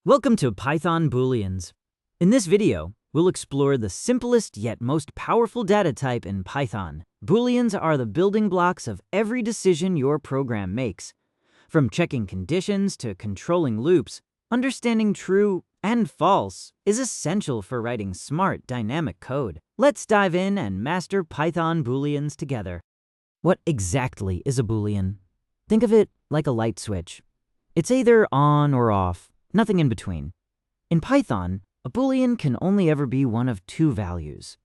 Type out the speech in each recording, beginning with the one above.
Welcome to Python Booleans. In this video, we'll explore the simplest yet most powerful data type in Python. Booleans are the building blocks of every decision your program makes. From checking conditions to controlling loops, understanding true and false is essential for writing smart, dynamic code. Let's dive in and master Python Booleans together. What exactly is a Boolean? Think of it like a light switch. It's either on or off. Nothing in between. In Python, a Boolean can only ever be one of two values,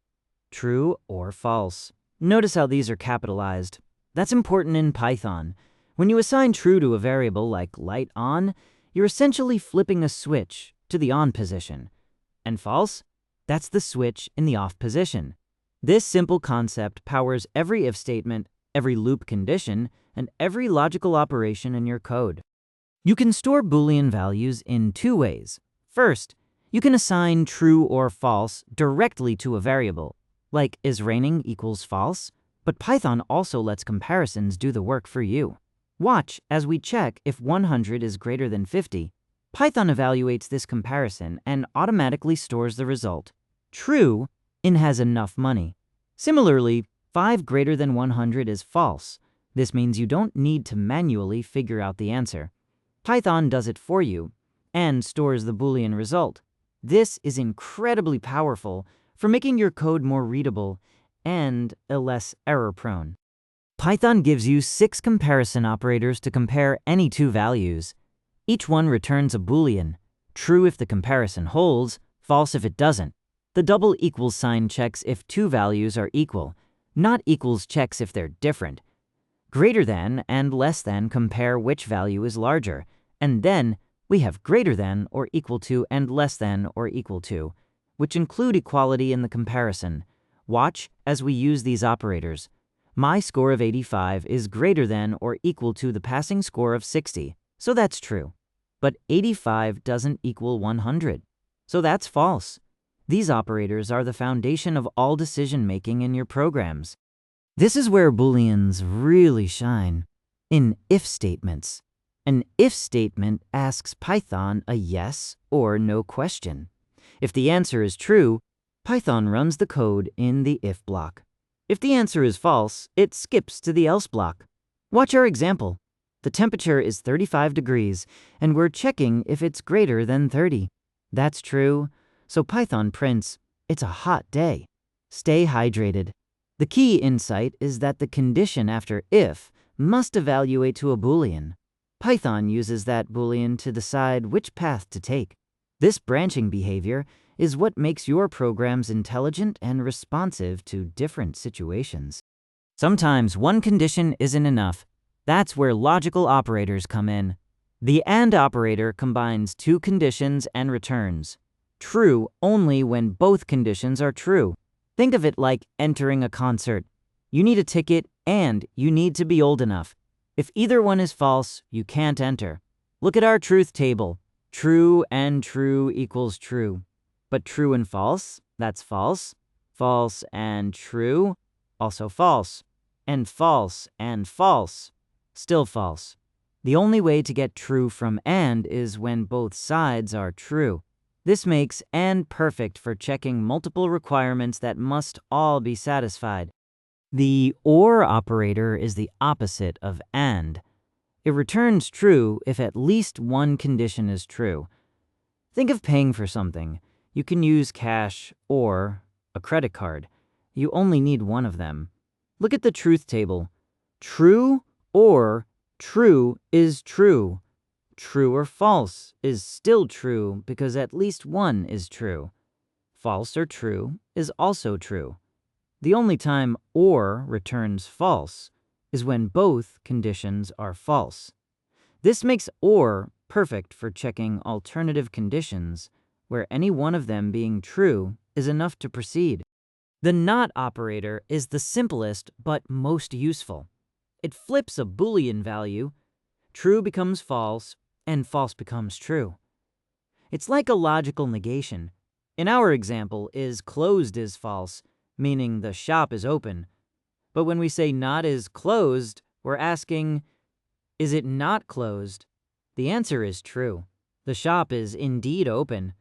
true or false. Notice how these are capitalized. That's important in Python. When you assign true to a variable like light on, you're essentially flipping a switch to the on position. And false? That's the switch in the off position. This simple concept powers every if statement, every loop condition, and every logical operation in your code. You can store Boolean values in two ways. First, you can assign true or false directly to a variable, like is raining equals false, but Python also lets comparisons do the work for you. Watch as we check if 100 is greater than 50. Python evaluates this comparison and automatically stores the result. True in has enough money. Similarly, 5 greater than 100 is false. This means you don't need to manually figure out the answer. Python does it for you and stores the Boolean result. This is incredibly powerful for making your code more readable and less error-prone. Python gives you 6 comparison operators to compare any two values. Each one returns a Boolean, true if the comparison holds, false if it doesn't. The double equals sign checks if two values are equal, not equals checks if they're different. Greater than and less than compare which value is larger, and then we have greater than or equal to and less than or equal to, which include equality in the comparison. Watch as we use these operators. My score of 85 is greater than or equal to the passing score of 60, so that's true. But 85 doesn't equal 100, so that's false. These operators are the foundation of all decision-making in your programs. This is where Booleans really shine, in if statements. An if statement asks Python a yes or no question. If the answer is true, Python runs the code in the if block. If the answer is false, it skips to the else block. Watch our example. The temperature is 35 degrees, and we're checking if it's greater than 30. That's true, so Python prints, it's a hot day. Stay hydrated. The key insight is that the condition after if must evaluate to a Boolean. Python uses that Boolean to decide which path to take. This branching behavior is what makes your programs intelligent and responsive to different situations. Sometimes one condition isn't enough. That's where logical operators come in. The AND operator combines two conditions and returns true only when both conditions are true. Think of it like entering a concert. You need a ticket and you need to be old enough. If either one is false, you can't enter. Look at our truth table. True and true equals true. But true and false, that's false. False and true, also false. And false, still false. The only way to get true from AND is when both sides are true. This makes AND perfect for checking multiple requirements that must all be satisfied. The OR operator is the opposite of AND. It returns true if at least one condition is true. Think of paying for something. You can use cash or a credit card. You only need one of them. Look at the truth table. True or true is true. True or false is still true because at least one is true. False or true is also true. The only time OR returns false is when both conditions are false. This makes OR perfect for checking alternative conditions where any one of them being true is enough to proceed. The NOT operator is the simplest but most useful. It flips a Boolean value. True becomes false, and false becomes true. It's like a logical negation. In our example, is closed is false, meaning the shop is open. But when we say not is closed, we're asking, is it not closed? The answer is true. The shop is indeed open.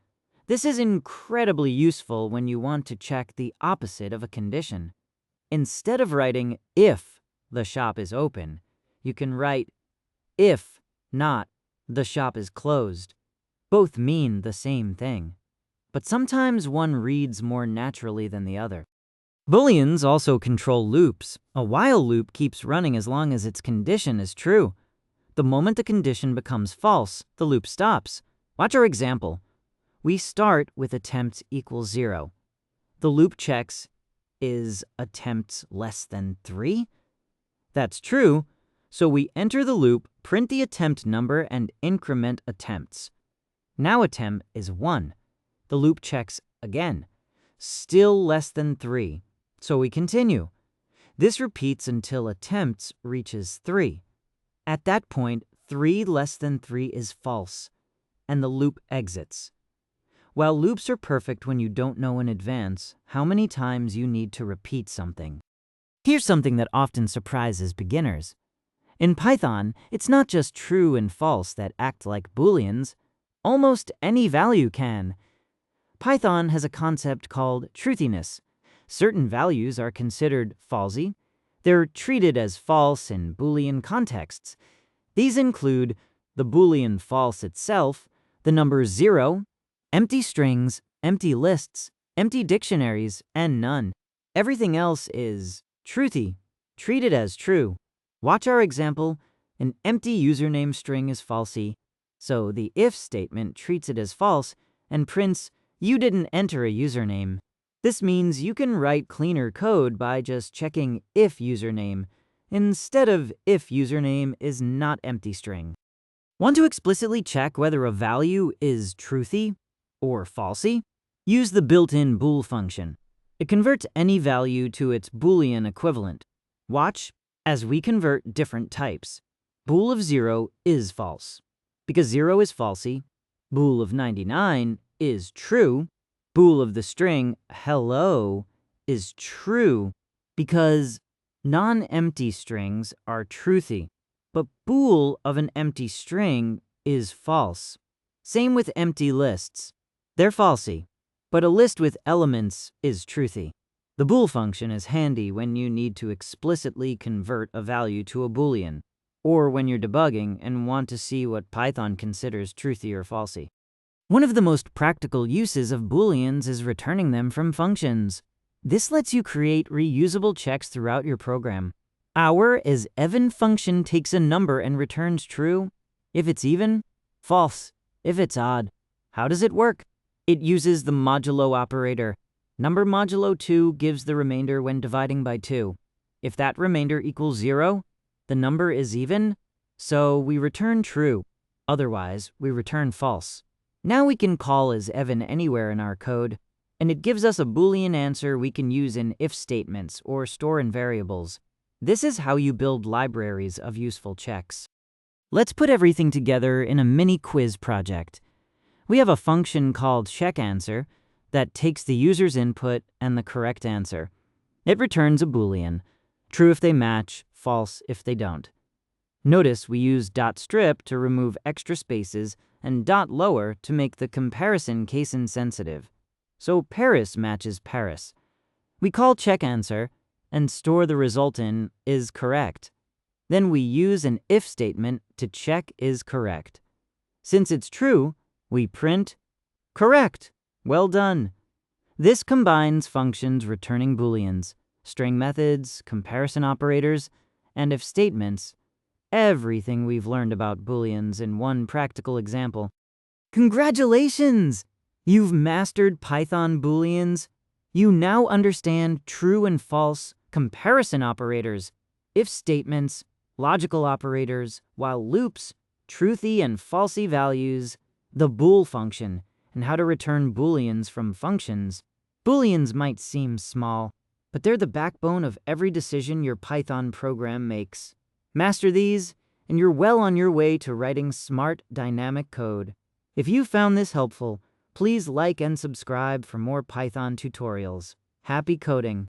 This is incredibly useful when you want to check the opposite of a condition. Instead of writing if the shop is open, you can write if not, the shop is closed. Both mean the same thing, but sometimes one reads more naturally than the other. Booleans also control loops. A while loop keeps running as long as its condition is true. The moment the condition becomes false, the loop stops. Watch our example. We start with attempt equals 0. The loop checks, is attempt less than 3? That's true, so we enter the loop, print the attempt number, and increment attempts. Now attempt is 1. The loop checks again, still less than 3, so we continue. This repeats until attempts reaches 3. At that point, 3 less than 3 is false, and the loop exits. While loops are perfect when you don't know in advance how many times you need to repeat something. Here's something that often surprises beginners. In Python, it's not just true and false that act like Booleans. Almost any value can. Python has a concept called truthiness. Certain values are considered falsy. They're treated as false in Boolean contexts. These include the Boolean false itself, the number 0, empty strings, empty lists, empty dictionaries, and none. Everything else is truthy, treated as true. Watch our example. An empty username string is falsy, so the if statement treats it as false and prints, you didn't enter a username. This means you can write cleaner code by just checking if username instead of if username is not empty string. Want to explicitly check whether a value is truthy or falsy? Use the built-in bool function. It converts any value to its Boolean equivalent. Watch as we convert different types. Bool of 0 is false. Because 0 is falsy, bool of 99 is true. Bool of the string hello is true because non-empty strings are truthy, but bool of an empty string is false. Same with empty lists. They're falsy, but a list with elements is truthy. The bool function is handy when you need to explicitly convert a value to a Boolean, or when you're debugging and want to see what Python considers truthy or falsy. One of the most practical uses of Booleans is returning them from functions. This lets you create reusable checks throughout your program. Our isEven function takes a number and returns true. If it's even, false. If it's odd. How does it work? It uses the modulo operator. Number modulo 2 gives the remainder when dividing by 2. If that remainder equals 0, the number is even, so we return true. Otherwise, we return false. Now we can call isEven anywhere in our code, and it gives us a Boolean answer we can use in if statements or store in variables. This is how you build libraries of useful checks. Let's put everything together in a mini quiz project. We have a function called checkAnswer that takes the user's input and the correct answer. It returns a Boolean, true if they match, false if they don't. Notice we use .strip to remove extra spaces and .lower to make the comparison case insensitive. So Paris matches Paris. We call checkAnswer and store the result in is correct. Then we use an if statement to check is correct. Since it's true, we print correct. Well done. This combines functions returning Booleans, string methods, comparison operators, and if statements. Everything we've learned about Booleans in one practical example. Congratulations! You've mastered Python Booleans. You now understand true and false, comparison operators, if statements, logical operators, while loops, truthy and falsy values, the bool function, and how to return Booleans from functions. Booleans might seem small, but they're the backbone of every decision your Python program makes. Master these, and you're well on your way to writing smart, dynamic code. If you found this helpful, please like and subscribe for more Python tutorials. Happy coding!